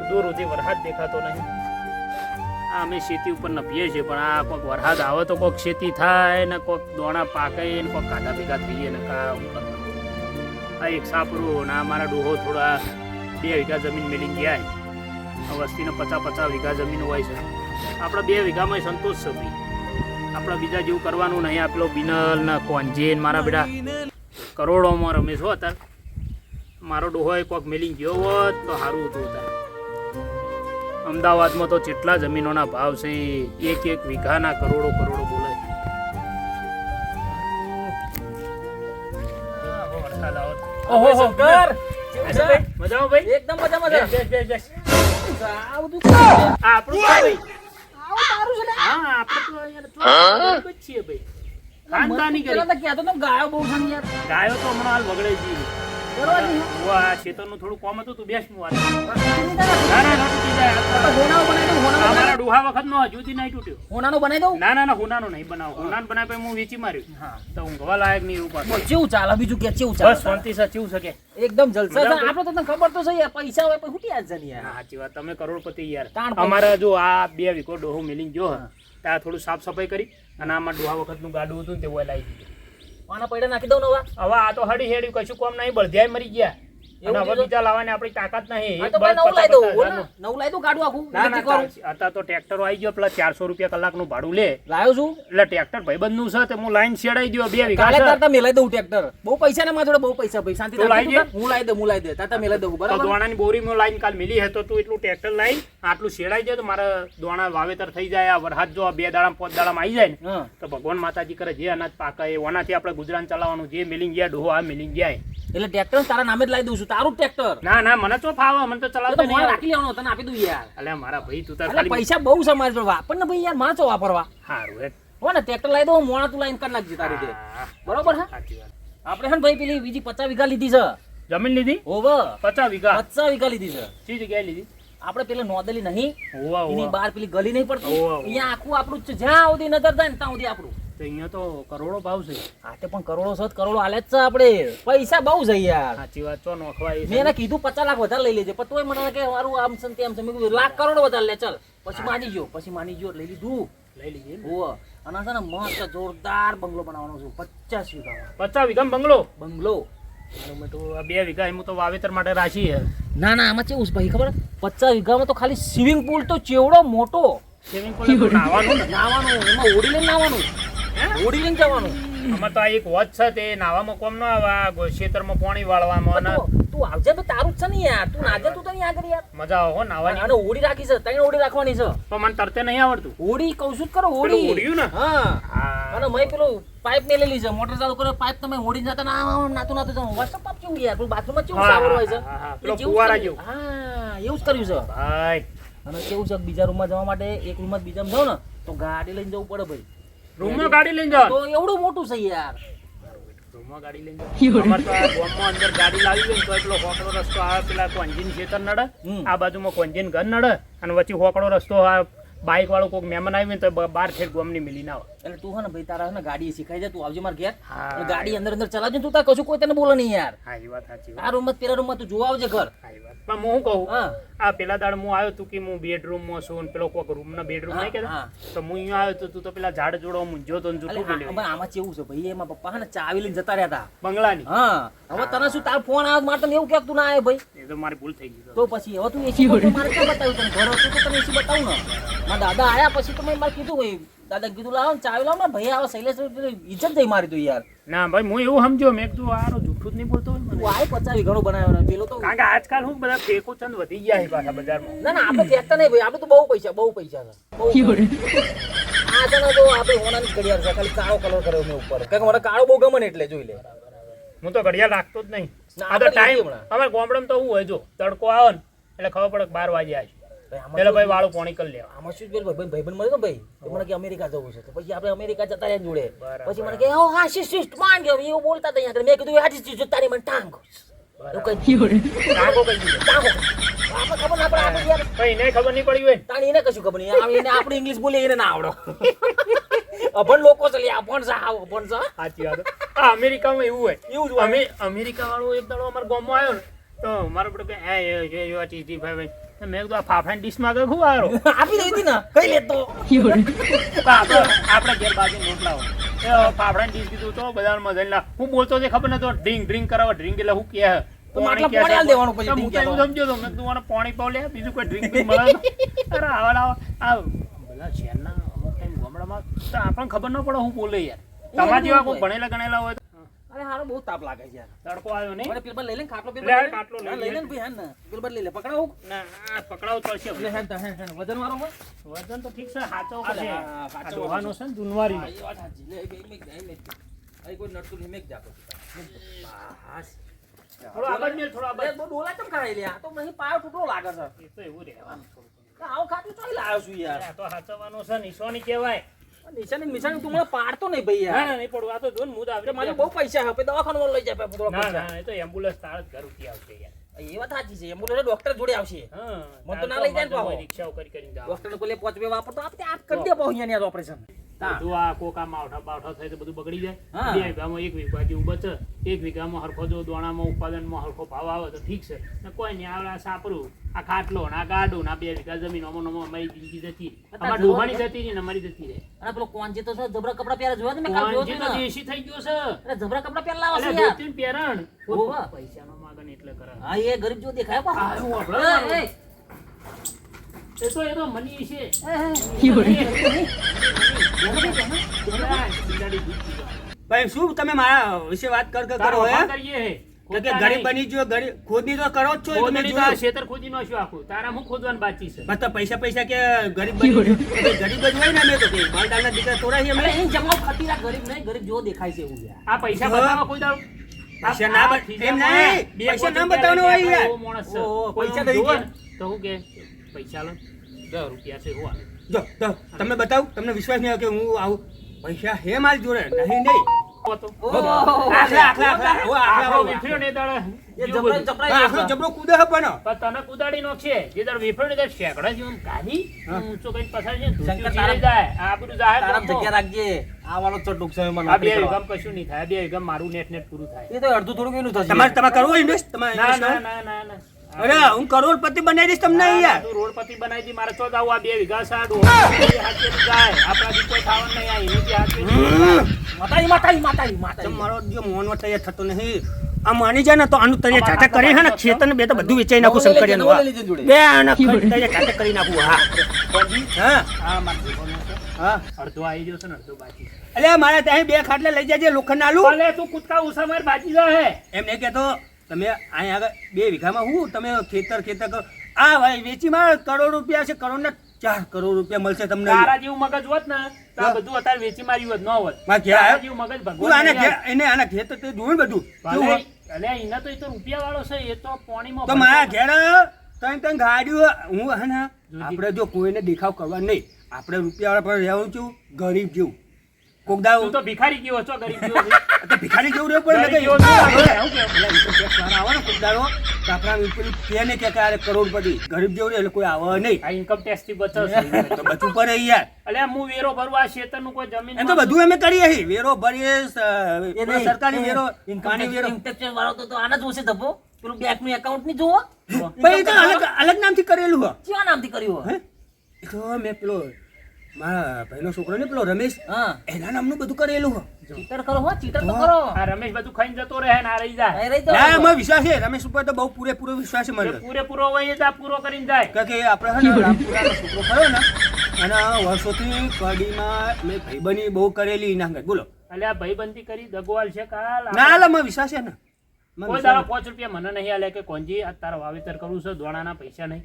દૂર સુધી વરસાદ દેખાતો નહીં. આ અમે ખેતી ઉપર નભીએ છીએ પણ આ કોઈક વરસાદ આવે તો કોઈક ખેતી થાય ને કોઈક દોણા પાકે ને કોઈક કાઢા ભેગા થઈએ ને કા આ એક સાપરું ને મારા ડોહો થોડા 2 વીઘા જમીન મેલી ગયા. વસ્તીને 50 વીઘા જમીન હોય છે. આપણા 2 વીઘામાં સંતોષ છે ભાઈ. આપણે બીજા જેવું કરવાનું નહીં. આ પેલો બિનલ ને કોંજેન મારા બેટા કરોડોમાં રમે છો અત્યારે. મારો ડોહો કોઈક મેલી ગયો હોત તો સારું હતું અત્યારે. અમદાવાદમાં તો કેટલા જમીનોના ભાવ છે, એક વીઘાના કરોડો બોલે. ઓહો શંકર મજામાં ભાઈ? એકદમ મજામાં છે. બેસ. આ બધું શું છે? આ આપણું છે ભાઈ. આવું તારું છે ને? હા આપણે તો યાર તો છીએ ભાઈ. ખાનદાની કરી. પેલા તો કહેતો તો ગાયો બહુ છે ને યાર. ગાયો તો હમણાં હાલ વગડે જી. બરોબર છે. આ ખેતરનું થોડું કામ હતું તું બેસ હું વાત. હોનાનો બનાવી દઉં. અમારા ડોહા વખત નો હજુથી નહીં તૂટ્યો. હોનાનો બનાવી દઉં. ના હોનાનો નહીં બનાવો. હોનાનો બનાવે હું વેચી માર્યું. હા તો ઊંઘવા લાયક નહીં એવું પાછું. કેવું ચાલે બીજું કે કેવું ચાલે? બસ શાંતિ છે. કેવું છે કે એકદમ જલસા છે. આપણે તો તને ખબર તો છે યાર, પૈસા હોય પણ હુટી આજ છે ને યાર. સાચી વાત. તમે કરોડપતિ યાર. તાણ પણ. અમારા જો આ 2 વીઘો ડોહો મેલીને જો ત્યાં થોડું સાફ સફાઈ કરી અને આમાં ડોહા વખતનું ગાડું હતું ને તે લાવી દીધું. આના પૈડા નાખી દઉં ને હવે. હવે આ તો હડી હેડી કશું કોમ નહીં, બળદિયા મરી ગયા. અને હવે બીજા લાવવાની આપણી તાકાત નહીં. આ તો ભાઈ નવું લાવી દઉં. બોલ ને, નવું લાવી દઉં ગાડું આખું. ના નક્કી કરું. અત્યારે તો ટ્રેક્ટરો આવી ગયો. પેલા 400 રૂપિયા કલાકનું ભાડું લે. લાવ્યો છું. એટલે ટ્રેક્ટર ભાઈબંધનું છે તે હું લાઈન શેડાઈ દો 2 વીઘા કાલે છે. તારતા મેલાઈ દઉં ટ્રેક્ટર. બહુ પૈસા ને મારા જોડે બહુ પૈસા ભાઈ. શાંતિ તું લાવી દે. હું લાવી દે. તારતા મેલાઈ દઉં તો બરાબર. દોણાની બોરીમાં લાઈન કાલ મિલી હે તો તું એટલું ટ્રેક્ટર લાઈ આટલું શેડાઈ જાય તો મારા દોણા વાવેતર થઈ જાય. આ વરસાદ જો 2 દાડા 5 દાડામાં આવી જાય ને હા તો ભગવાન માતાજી કરે જે અનાજ પાકે એ ઓનાથી આપણે ગુજરાન ચલાવવાનું. જે મિલી ગયા ડોહો આ મિલી ગયા. એટલે ટ્રેક્ટર તારા નામે જ લાવી દઉં છું. તારું ટ્રેક્ટર ના મને તો ફાવે. મને તો તો ચલાવતા મોં નહીં. રાખી લેવાનો, તને આપી દઉં યાર. અલ્યા મારા ભાઈ તું તાર એટલે ખાલી પૈસા બહુ સમાજ પર વાપર ને ભાઈ યાર. માં ચો વાપરવા હારું હે. હો ને ટ્રેક્ટર લાવી દઉં. મોણા તું લાઈન કરી નાખજે તારી રીતે. હા, બરોબર હા. સાચી વાત. આપણે હે ને ભાઈ પેલી બીજી 50 વીઘા લીધી છે. જમીન લીધી ઓવર 50 વીઘા 50 વીઘા લીધી છે. કઈ જગ્યાએ લીધી? આપણે પેલે નોંધેલી નહીં ઓવા એની ઓવા બહાર પેલી ગલી નહીં પડતી. ઓવા, ઓવા. અહીંયા આખું આપણું જ છે. જ્યાં સુધી નજર થાય ને ત્યાં સુધી આપણું. તો અહીંયા તો કરોડો ભાવ છે. આ તે પણ કરોડો છે, કરોડો હાલે જ છે. આપણે પૈસા બહુ છે યાર. સાચી વાત. ચો નોખવા એ મેં એને કીધું 50 લાખ વધારે લઈ લેજે, પણ તોય મને કે મારું આમ છે ને તેમ છે. મેં કીધું લાખ કરોડ વધારે લે ચાલ. પછી માની ગયો લઈ લીધું. લઈ લીધી. ઓહ અને છે ને મસ્ત જોરદાર બંગલો બનાવવાનો છું 50 વીઘામાં. 50 વીઘામાં બંગલો. બંગલો મેં તો આ 2 વીઘા એમ તો વાવેતર માટે રાખી છે. ના આમાં કેવું છે ભાઈ ખબર? 50 વીઘામાં તો ખાલી સ્વિમિંગ પુલ તો ચેવડો મોટો. સ્વિમિંગ પુલ નાવાનું ને. નાવાનું એમાં ઓડી લઈને નાવાનું. ઓડી લઈને જવાનું. આમાં તો આ એક વોચ છે તે નાવામાં કોમ ન આવે. આ ખેતરમાં પાણી વાળવામાં અને તું આવજે તો તારું જ છે ને યાર. તું નાજે તું તો નહીં આગળ યાર. મજા આવે હો નાવાની. અને ઓડી રાખી છે, 3 ઓડી રાખવાની છે. તો મને તરતે નહીં આવડતું. ઓડી કહું છું જ કરો પેલું ઓડી. ઓડિયું ને? હા હા. અને મેં પેલું પાઇપ મેલેલી છે. મોટર ચાલુ કરે પાઇપ તમે ઓડી જતા ના નાતું વોટ્સઅપ પાપ કેવું યાર. પેલું બાથરૂમમાં કેવું સાવર હોય છે. હા, પેલો જેવું જ ફુવારા કર્યું. જેવું. હા એવું જ કર્યું છે. ભાઈ અને કેવું છે બીજા રૂમમાં જવા માટે એક રૂમમાં બીજામાં જાવ ને તો ગાડી લઈને જવું પડે ભાઈ. રૂમમાં ગાડી લઈને જાવ. તો એવડું મોટું છે યાર. રૂમમાં ગાડી લઈને જાવ. અમાર તો આ ગામમાં અંદર ગાડી લાવી હોય ને તો એટલો હોકડો રસ્તો આવે. પેલા કોંજીન ખેતર નડે, આ બાજુમાં કોંજીન ઘર નડે અને વચ્ચે હોકડો રસ્તો આ બાઇક વાળો કોઈક મહેમાન આવી ને તો 12 ઠેર ગામની મિલી ના આવે. એટલે તું હે ને ભાઈ તારા ને ગાડી શીખાઈ જાય. તું આવજે મારા ઘેર. હા. અને ગાડી અંદર ચલાવજે. તું તાર કશું કોઈ તને બોલે નહીં યાર. હા એ વાત સાચી વાત. આ રૂમમાં પેલા રૂમમાં તું જોવા આવજે ઘર. હા એ વાત. પણ હું શું કહું, હા આ પેલા દાડ હું આવ્યો તું કે હું બેડરૂમમાં છું ને પેલો કોઈક રૂમના બેડરૂમ નહીં કહેતા હા. તો હું અહીંયા આવ્યો તો તું તો પેલા ઝાડ જોડો મૂંઝ્યો તો ને જૂઠું એટલે બોલ્યો. આમાં કેવું છે ભાઈ, એમાં પપ્પા હે ને ચાવી લઈને જતા રહ્યા હતા. બંગલાની. હા હવે તને શું તાર ફોન આવ્યો મારે તને એવું કે તું ના આવ્યો ભાઈ. એ તો મારી ભૂલ થઈ ગઈ. તો પછી હવે તું એસી બોલ મારે ક્યાં બતાવ્યું તને? ઘર હતું તો તને એસી બતાવું ને. મારા દાદા આયા પછી તો મેં મારે કીધું ભાઈ, દાદા કીધું લાવો ને ચાવી લાવો ને ભાઈ. આવે શૈલેષ ઇજ્જત જઈ મારી તું યાર. ના ભાઈ હું એવું સમજ્યો મેં કીધું આરો જૂઠું જ નહીં બોલતો હોય મને. તું આય 50 વીઘાનો બનાવ્યો ને પેલો તો. કારણ કે આજકાલ હું બધા ફેકો ચંદ વધી ગયા છે પાછા બજારમાં. ના આપણે ફેંકતા નહીં ભાઈ. આપણે તો બહુ પૈસા છે. આ છે ને તો આપણે હોનાની ઘડિયાળ છે. ખાલી કાળો કલર કર્યો મેં ઉપર. કારણ કે મને કાળો બહુ ગમે ને એટલે જોઈ લે. હું તો ઘડિયાળ રાખતો જ નહીં. ના, આ તો આપણે ટાઈમ હમણાં. અમારે ગામડામાં તો એવું હોય જો તડકો આવે ને એટલે ખબર પડે કે 12 વાગે આવી. પેલો ભાઈ વાળું પાણી કરી લેવા. આમાં શું પેલો ભાઈબંધ મળ્યો ને ભાઈ, તો મને કે અમેરિકા જવું છે. તો પછી આપણે અમેરિકા જતા રહ્યા જોડે. બરાબર. પછી મને કે હા શિસ્ટ માંગ એવું બોલતા હતા અહીંયા. મેં કીધું આ શિસ્ટ તારી મને ટાંગ. એવું કઈ ટાંગો કહી દીધો. ટાંગો. આપણે ખબર ના પડે આપણે યાર. ભાઈ એને ખબર નહીં પડી હોય. તાણી એને કશું ખબર નહીં. એને આપણે ઇંગ્લિશ બોલે એને ના આવડો. અભણ લોકો છે લે. અભણ છે અભણ છે. સાચી વાત. આ અમેરિકામાં એવું હોય. એવું જ હોય. અમેરિકા વાળો એક દાડો અમારા ગામમાં આવ્યો ને તો મારો બેટો કે મેં કીધું આ ફાફડાની ડીશ માં શું આવ્યો આપી દઈ હતી ને કઈ લેતો આપણે ઘેર બાજુ રોટલા હોય ફાફડાની ડીશ કીધું તો બધા મજા હું બોલતો ખબર નતો ડ્રિંક કરાવો ડ્રિંક એટલે હું કે તો માટલા પાણી આલ દેવાનું પછી હું તો એવું સમજો તો મેં કીધું મને પાણી પાવ લે બીજું કોઈ ડ્રિંક બી મળે અરે આવા આ બધા શહેરના અમુક ટાઈમ ગામડામાં તો આપણને ખબર ન પડે હું બોલે યાર તમારા જેવા કોઈ ભણેલા ગણેલા હોય અરે હારો બહુ તાપ લાગે છે યાર તડકો આવ્યો નહીં મને પેલબર લઈ લે ખાટલો લે, પેલબર ખાટલો લઈ લઈ લે ને ભાઈ હે ને પેલબર લઈ લે પકડાવું ના આ પકડાવ તો છે લે હે વજન વાળો હોય વજન તો ઠીક છે સાચો અલે, છે હા, આ સાચો ડોહાનો છે ને દુનવારી હા, એ વાત સાચી. લે, મેક દે, મેક દે. અહીં કોઈ નડતું નહીં, મેક દે આપણે. બસ. થોડો આગળ મેલ થોડો લે, આગળ બહુ ડોલા કેમ કરાઈ લે? આ તો નહીં પાયો તૂટો લાગે છે. એ તો એવું રહેવાનું થોડું થોડું. આવું ખાતું ચોઈ લાવ્યો છું યાર. આ તો હાચવવાનો છે નિશાની કહેવાય નિશાની મિશાની તું મને પાડતો નહીં ભાઈ ના યાર. ના નહીં પડવું આ તો જોન મૂડ એટલે મારે આવે બહુ પૈસા છે. પછી દવાખાનું લઈ જાય પેપર ના ના એ તો એમ્બ્યુલન્સ તાર જ ઘર ઉઠી આવશે યાર એ વાત સાચી છે. એમ્બ્યુલન્સ ડોક્ટર જોડે આવશે. હા મને તો ના લઈ જાય ને પાહો. રિક્ષાઓ કરીને જાવ ડોક્ટર ને કોઈ 5 રૂપિયા વાપરતો આપણે આપ કરી દે પાહો અહીંયા ની ઓપરેશન. બધું આ કોકા માવઠા બાવઠા થાય તો બધું બગડી જાય હા. 2 વીઘામાં 1 વીઘા જેવું બચે 1 વીઘામાં હરખો જો દોણામાં ઉત્પાદનમાં હરખો ભાવ આવે તો ઠીક છે ને કોઈ નહીં આવડે આ સાપરું આ ખાટલો ને આ ગાડું ને આ 2 વીઘા જમીન અમો અમારી જિંદગી જતી અમારી ડોહાની જતી રહી ને અમારી જતી રહે અને પેલો કોંજી તો છે જબરા કપડા પહેરે જોયો ને મેં કાલ જોયો કોણજી હતો તો ને. દેશી થઈ ગયો છે અરે જબરા કપડા પહેરલા આવે અલે છે યાર. ધોતીને પહેરણ ઓહો. પૈસાનો માગણ એટલે કરે હા એ ગરીબ જો દેખાય પાહો. આ હું આપણો એ, એ, એ તો મની છે ભાઈ શું તમે મારા વિશે વાત કરો હે તો કે ગરીબ બની ગયો ગરીબ ખોદની તો કરો જ છો એ તમે જોયું. ખેતર ખોદી નો શું આખું તારા હું ખોદવાનું બાકી છે બસ તો પૈસા કે ગરીબ બની ગયો. તો ગરીબ જ હોય ને અમે તો કે માલદારના દીકરા થોડા છીએ અમે. અરે અહીં જમાવ ખતીરા ગરીબ નહીં ગરીબ જો દેખાય છે એવું યાર. આ પૈસા બતાવો કોઈ દાડો પૈસા ના એમ નહીં, પૈસા ના બતાવવાનો હોય યાર. ઓહો, પૈસા કોઈ દઈ જોવે દે. ને તો હું કે પૈસા લો 10 રૂપિયા છે હું જો તમને બતાવું, તમને વિશ્વાસ નહીં આવે કે હું આવું પૈસા હે મારી જોડે નહીં આખલો વિફર્યો ને દાડે એ જબરા જબરા આખલો જબરો કૂદે હે પણ પણ તને કુદાડી નો છે જે દાડે વિફર્યો ને દાડે શેકડા જેવું ગાડી હા. ઊંચો કઈ પસાર છે શંકર ધોતી તારા- ઉચીને જાય આ બધું જાય તારામ જગ્યા રાખજે. આ વાળો ચડુક છે મને આ 2 આપી દેવા. વીઘામાં કશું નહીં થાય 2 વીઘામાં મારું નેટ પૂરું થાય એ તો અડધું થોડું કેલું થશે. તમારે કરવું હોય ઇન્વેસ્ટ તમારે ના invest ના કરો? ના ના ના અરે હું કરોડપતિ બનાવી દઈશ તમને યાર. તું રોડપતિ બનાવી દી મારે તો જાવું આ 2 વીઘા સાડું હાથેથી જાય આપણાથી કોઈ ખાવાનું નહીં આ એની હાથેથી માતાજી. મારો જો મોનવો તૈયાર થતો નહીં. આ માની જાય ને તો આનું તૈયાર ચાટા કરી હે ને ખેતર ને બે તો બધું વેચાઈ નાખું શંકરિયાનું. નવો લઈ લેજે જોડે. બે આના તૈયાર ચાટા કરી નાખું. હા હા આ મારો જીવોનો છે હા. અડધો આવી ગયો છે ને અડધો બાકી છે અલ્યા મારે ત્યાં 2 ખાટલા લઈ જાજે લોખંડ આલુ. ભલે તું કૂદકા ઉસા માર બાજી જા હે એમ નહીં કહેતો તમે અહીંયા આગળ 2 વીઘામાં હું તમે ખેતર કરો. આ ભાઈ વેચી માં કરોડ રૂપિયા છે, કરોડ ના 4 કરોડ રૂપિયા મળશે તમને. તારા જેવું મગજ હોત ને તો આ બધું અત્યારે વેચી માર્યું હોત ન હોત મારા ઘેર તારા આવ્યો? જેવું મગજ તું ભગવાન આના નહીં ઘેર આપે. એને આના ખેતર તે જોયું ને બધું ભલે, કેવું હોય? અલ્યા એના તો એ તો રૂપિયા વાળો છે એ તો પાણીમાં તો મારા ઘેર ત્રણ ગાડીઓ હું હે ને આપણે જો કોઈને દેખાવ કરવા નહીં, આપણે રૂપિયા વાળા પર રહેવું છું ગરીબ જેવું. કોક દાવ તું તો ભિખારી ગયો છો ગરીબ જેવો છે. તો ભિખારી જેવું રહેવું પડે ને ગરીબ જેવો કઈ. છે. એવું કેવું? પેલા income tax વાળા આવે ને કોક દાડો તો આપણા પેલું કહે ને કે આ કરોડપતિ ગરીબ જેવું રહે એટલે કોઈ આવે નહીં. આ ઇન્કમ ટેક્સ થી બચશે તો બચવું પડે યાર. અલ્યા હું વેરો ભરવા આ ખેતરનું કોઈ જમીન એમ તો બધું અમે કરીએ છીએ. વેરો ભરીએ એ નહીં. સરકારી વેરો પાણી વેરો. ઇન્કમ ટેક્સ વાળો તો આના જોશે ધબ્બો. પેલું બેંક નું એકાઉન્ટ ની જોવો. ભાઈ એ તો અલગ નામથી કરેલું હોય. કેવા નામથી કર્યું હોય? હે? એ તો મેં પેલો મારા ભાઈનો છોકરો ને પેલો રમેશ હા એના નામનું બધું કરેલું હોય. ચીટર કરો હો ચીટર તો કરો. આ રમેશ બધું ખાઈને જતો રહે ને આ રહી જાય નહીં રહી તો ના મને વિશ્વાસ છે રમેશ ઉપર તો બહુ પૂરેપૂરો વિશ્વાસ છે મને. જે પૂરેપૂરો હોય એ જ આ પૂરો કરીને જાય કારણ કે આપણે છે ને રામપુરાનો છોકરો ખરો ને અને વર્ષોથી કડીમાં મેં ભાઈબંધી બહુ કરેલી એના અંગત. બોલો અલ્યા ભાઈબંધી કરી દગવાલ છે કાલ ના એટલે મને વિશ્વાસ છે ને. મને કોઈ વિશ્વાસ દાડો 5 રૂપિયા મને નહીં આલે કે કોંજી આ તારા વાવેતર કરવું છે દોણાના પૈસા નહીં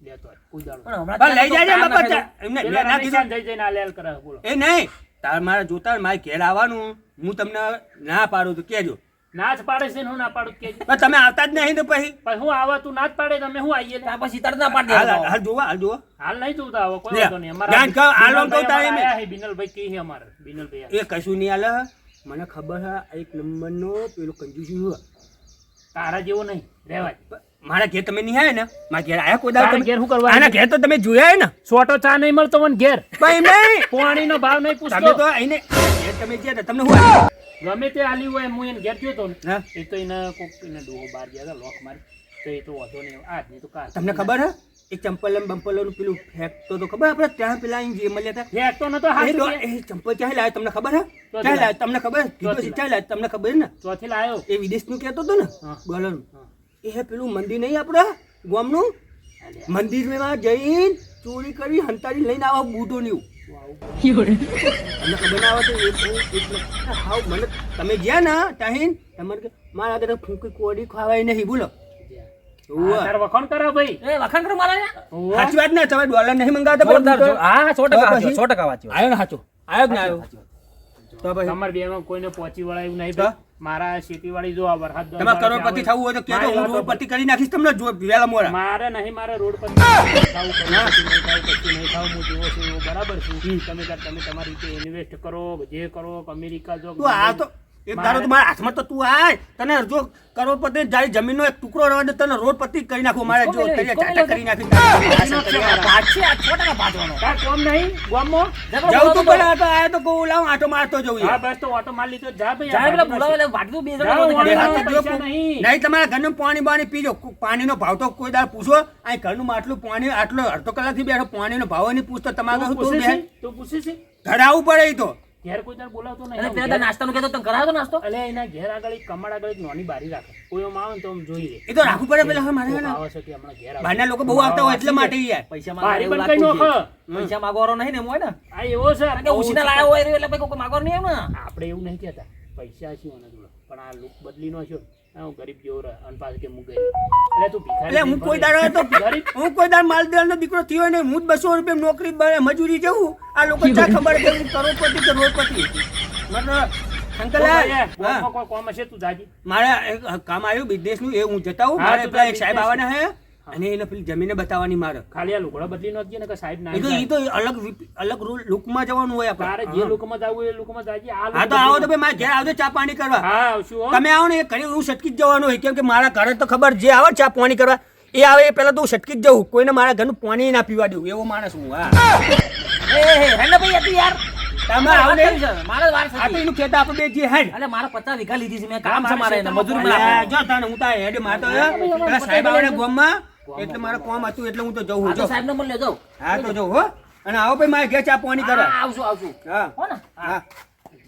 લેતો હોય. કોઈ દાડો પણ હમણાં પણ લઈ જાય ચાર બાપા નાખે એમને પેલા ના રમેશાન કીધું જઈ જઈને આલે આલ કરે બોલો એ નહીં તાર મારે જોતા હોય, મારે ઘેર આવવાનું હું તમને ના પાડું તો કહેજો. ના જ પાડે છે ને હું ના પાડું કે પણ તમે આવતા જ નહીં તો પછી પણ હું આવા તું ના જ પાડે તમે હું આવીએ ત્યાં પછી તરત ના પાડી હાલ દેવાનો. હાલ જોવા હાલ જોવા હાલ નહીં જોતા આવો કોઈ લે, વાંધો નહીં ધ્યાન કર, હાલો તો બિનલભાઈ તારે અમારા મેં. આયા છે, બિનલભાઈ કી છે અમારે બિનલભાઈ એ કશું નહીં હાલે. મને ખબર છે આ એક નંબરનો પેલો કંજૂસી હોય. તારા જેવો નહીં રહેવા દે. મારા ઘેર તમે નહીં આવ્યા ને મારા ઘેર આયા કોઈ દાડો તારા તમે? ઘેર શું કરવા આના ઘેર તો તમે જોયા ને સોટો ચા નહીં મળતો મને ઘેર ભાઈ નહીં પાણીનો ભાવ નહીં તમે પૂછતો તો આઈને ઘેર તમે ગયા હતા તમને શું આવ્યું? ગમે તે આલી હોય હું એને ઘેર ગયો તો ને હા? એ તો એને કોક એને ડોહો બહાર ગયા હતા લોક મારી તો તો એ તો વાંધો નહીં આજની તો કાલ તમને ખબર હે એ ચંપલ બંપલોનું પેલું ફેંકતો તો ખબર આપણે ત્યાં પેલા અહીં જે મળ્યા હતા ફેંકતો નતો હાથ એ ચંપલ ક્યાં લાવ્યો તમને ખબર હે ક્યાં લાવ્યો તમને ખબર કીધું છે ક્યાં લાવ્યો તમને ખબર ને ચોથી લાયો એ વિદેશનું કહેતો હતો ને હા. ડોલરનું એ પેલું મંદિર નહીં આપણા ગામનું મંદિરમાં જઈને ચોરી કરી હંતાડી લઈને આવો બૂઢો ને એવું તમને ખબર ના આવે તો એ બહુ એટલે હાવ મને તમે જ્યાં ને ત્યાં તમારે કે મારા આગળ ફૂંકી કોડી ખાવાય નહીં બોલો તાર વખાણ કરા ભાઈ એ વખાણ કરો મારા યાર. સાચી વાત ને તમે ડોલર નહીં મંગાવતા જોરદાર, બરાબર? હા 100% પછી? 100% વાંચ્યો. આવ્યો ને સાચો આવ્યો જ ને આવ્યો તો પછી તમારે બેમાં કોઈને પહોંચી વળાયું નહીં તો? ભાઈ. મારા ખેતીવાડી જો આ વરસાદ તમારે કરોડપતિ થવું હોય તો કહેજો હું રોડપતિ કરી નાખીશ તમને જો વેલા મોડા મારે નહીં મારે રોડ પર ખાવું કશું નહીં ખાવું હું જેવો છું એવો બરાબર છું તમે તમારી રીતે ઇન્વેસ્ટ કરો જે કરો અમેરિકા જો તું આ તો એક ધારો તો મારા હાથમાં તો તું આય તને જો કરોડપતિ જાય જમીનનો એક ટુકડો રહે તો તને રોડપતિ કરી નાખું મારે જો તને ચાટા કરી નાખી પાછી આ 100% ભાજવાનો. તાર કોમ નહીં ગામમાં જવું તું પેલા તો આયો તો કહું લાવ આટો મારતો જવું હા યાર. બસ તો ઓટો માર લીધો જા ભાઈ જાય પેલા બોલાવે વાટલું બે જણા જાઓ, બે બધા હાથ પૈસા જો કો- નહીં. નહીં તમારા ઘરનું પાણી બાણી પીજો પાણીનો ભાવ તો કોઈ દાર પૂછો આ ઘરનું માટલું પાણી આટલો અડધો કલાકથી બેઠો પાણીનો ભાવ નહીં પૂછતો તમારે તું શું પૂછે બેન છે? તું પૂછે છે ઘરે આવવું પડે ઈ તો ઘેર કોઈ તાર બોલાવતો અને નહીં પેલા નાસ્તાનું કહેતો તમે કરાવો તો નાસ્તો એટલે એના ઘેર આગળ એક કમળ આગળ એક નાની બારી રાખે કોઈ આમ આવે ને તો આમ જોઈ લે એ તો રાખવું પડે પેલા મારે કોક ને આવે છે કે હમણાં ઘેર આવે. બહારના લોકો બહુ આવતા હોય એટલે માટે યાર પૈસા બારી માંગવા બંધ એવું કરી લાગતું નાખો. છે. પૈસા માંગવાનો નહીં ને એમ હોય ને આ એવો છે કારણ કે ઉછીના લાયા હોય એટલે ભાઈ કોઈ માંગવાનો નહીં એમ ને આપણે એવું નહીં કહેતા પૈસા છે એના જોડે પણ આ લુક બદલી નો છો હું ગરીબ જેવો રહે અને પાછું કે હું ગરીબ એટલે તું ભિખારી એટલે હું નહીં કોઈ ભલે. દાડો તો ગરીબ હું કોઈ દાડ માલદારનો દીકરો થયો ને હું જ 200 રૂપિયા નોકરી મજૂરી જવું આ લોકો ચા ખબર કે હું કરોડપતિ કે રોડપતિ મતલબ અંકલ તો ભાઈ, હા, ગામમાં કોઈ કોમ હશે તું જાજી મારા એક કામ આવ્યું બિઝનેસનું એ હું જતા હું હા, મારે તું પેલા તાર એક સાહેબ business આવવાના હે અને એને પેલી જમીને બતાવવાની મારે ખાલી આ લુગડા બદલી નો ને કે સાહેબ ના એ તો અલગ લુકમાં જવાનું હોય તારે આપણે જે લુકમાં જાવું એ લુકમાં જાજી આ હા look તો આવો તો બદલી ભાઈ મારા ઘેર આવજો ચા પાણી કરવા હા આવશું હો. તમે આવો ને એ ઘણી હું સટકી જ જવાનું હોય કેમ કે મારા ઘરે તો ખબર જે આવે ચા પાણી કરવા એ આવે એ પહેલા તો હું સટકી જ જવું કોઈને મારા ઘરનું પાણી ના પીવા દઉં એવો માણસ હું હા એ હેન્ડ ભાઈ હતી યાર તમે આવો ને મારે વાર આ તો છે એનું કહેતા આપણે બે જે હેડ અલે મારા 50 વીઘા લીધી છે મેં કામ છે મારે એને મજૂરી અલ્યા, મળે જો તને હું તા હેડ મારતો પેલા સાહેબ આવે ગામમાં એટલે મારે કામ હતું એટલે હું તો જઉં આ તો જો સાહેબ નંબર લેજો હા તો જઉં હો અને આવો ભાઈ મારે ઘેર ચા પાણી કરવા આવશું હા હો ને હા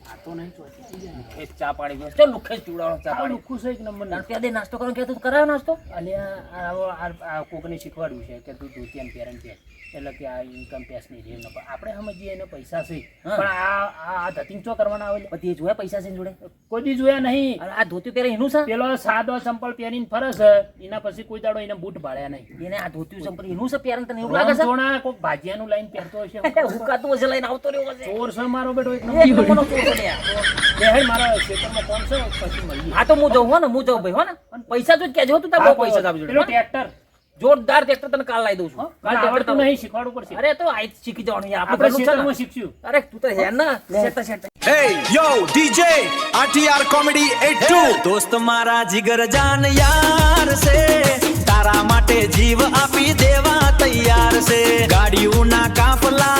આ તો નહીં ચોથી એ ચા પાણી પીવો. ચલ લુખે જ પીવડાવો ચા આ પાણી લુખું છે એક નંબર નાસ્તો દે નાસ્તો કરો કહેતો કરાયો નાસ્તો અલ્યા આ કોકને શીખવાડ્યું છે કે તું ધોતિયાન પહેરણ પહેર એટલે કે આ ઇન્કમ ટેક્સ ની રેલ ન આપણે સમજીએ એને પૈસા છે હા. પણ આ ધતિંગ ચો કરવાના આવે લે? પછી એ જોયા પૈસા છે જોડે કોઈ દી જોયા નહીં અને આ ધોતી પહેરે એનું છે પેલો સાદો ચંપલ પહેરીને ફરે છે એના પછી કોઈ દાડો એને બૂટ ભાળ્યા નહીં એને આ ધોતી સંપર એનું છે પહેરણ તને એવું લાગે છે જોણા કોક ભાજીયાનું લાઈન પહેરતો હશે હુકાતું હશે લઈને આવતો રહ્યો હશે ચોર છે મારો બેટો એક એક નંબર નંબરનો ચોર છે યાર. બેહાઈ મારા ખેતરમાં કોણ છે પછી મળીએ હા તો હું જઉં હો ને હું જઉં ભાઈ હો ને અને પૈસા જો કહેજો તું તાર બહુ પૈસા આપજો પેલો ટ્રેક્ટર જોરદાર ટ્રેક્ટર તને કાલ લાવી દઉં છું કાલ કાલ આવડતું ટ્રેક્ટર નહીં શીખવાડવું પડશે અરે તો આઈ શીખી જવાનું યાર આપણે આપણે ઘરનું છે ખેતરમાં ને. શીખશું અરે તું તો હે ના સેટા સેટા Hey yo DJ RTR Comedy 82 દોસ્ત મારા જીગર જાન યાર છે તારા માટે જીવ આપી દેવા તૈયાર છે ગાડીઓના કાફલા